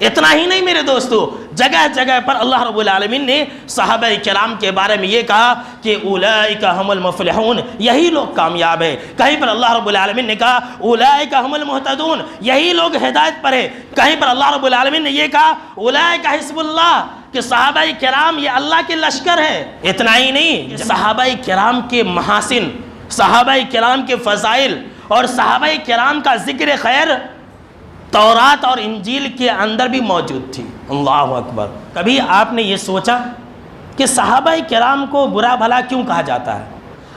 इतना ही नहीं मेरे दोस्तों, जगह जगह पर अल्लाह रब्बुल आलमीन ने सहाबा किराम के बारे में ये कहा कि उलाइका हुमुल मुफलिहून, यही लोग कामयाब है। कहीं पर अल्लाह रब्बुल आलमीन ने कहा उलाइका हुमुल मुहतदून, यही लोग हिदायत पर है। कहीं पर अल्लाह रब्बुल आलमीन ने ये कहा उलाइका हिस्बुल्लाह, कि सहाबा किराम ये अल्लाह के लश्कर है। इतना ही नहीं, सहाबा किराम के महासिन, सहाबा किराम के फ़ज़ाइल और सहाबा किराम का ज़िक्र खैर तौरात और इंजील के अंदर भी मौजूद थी। अल्लाहु अकबर। कभी आपने ये सोचा कि सहाबा किराम को बुरा भला क्यों कहा जाता है?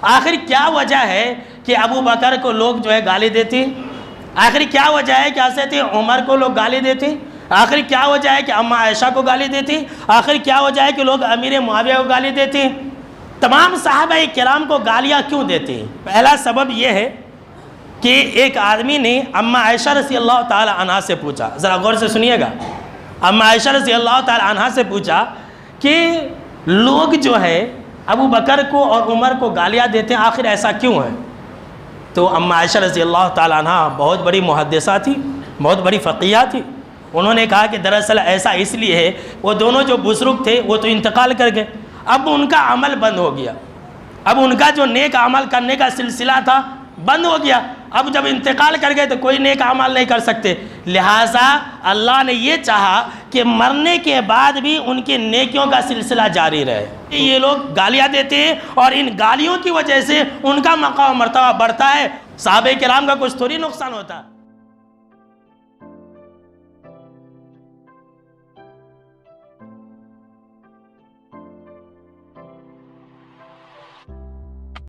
आखिर क्या वजह है कि अबू बकर को लोग जो है गाली देते? आखिर क्या वजह है कि हज़रत उमर को लोग गाली देते? आखिर क्या वजह है कि अम्मा आयशा को गाली देती? आखिर क्या वजह है कि लोग अमीर मुआविया को गाली देते? तमाम सहाबा किराम को गालियाँ क्यों देते? पहला सबब यह है कि एक आदमी ने अम्मा आयशा रज़ी अल्लाह ताला अन्हा से पूछा, ज़रा गौर से सुनिएगा। अम्मा आयशा रज़ी अल्लाह ताला अन्हा से पूछा कि लोग जो है अबू बकर को और उमर को गालियाँ देते हैं, आखिर ऐसा क्यों है? तो अम्मा आयशा रज़ी अल्लाह ताला अन्हा बहुत बड़ी मुहद्दिसा थी, बहुत बड़ी फ़क़ीहा थी। उन्होंने कहा कि दरअसल ऐसा इसलिए है, वो दोनों जो बुज़ुर्ग थे वो तो इंतकाल कर गए, अब उनका अमल बंद हो गया, अब उनका जो नेक अमल करने का सिलसिला था बंद हो गया। अब जब इंतकाल कर गए तो कोई नेक अमल नहीं कर सकते, लिहाजा अल्लाह ने ये चाहा कि मरने के बाद भी उनके नेकियों का सिलसिला जारी रहे। ये लोग गालियाँ देते हैं और इन गालियों की वजह से उनका मकाम मर्तबा बढ़ता है, सहाबा किराम का कुछ थोड़ी नुकसान होता है।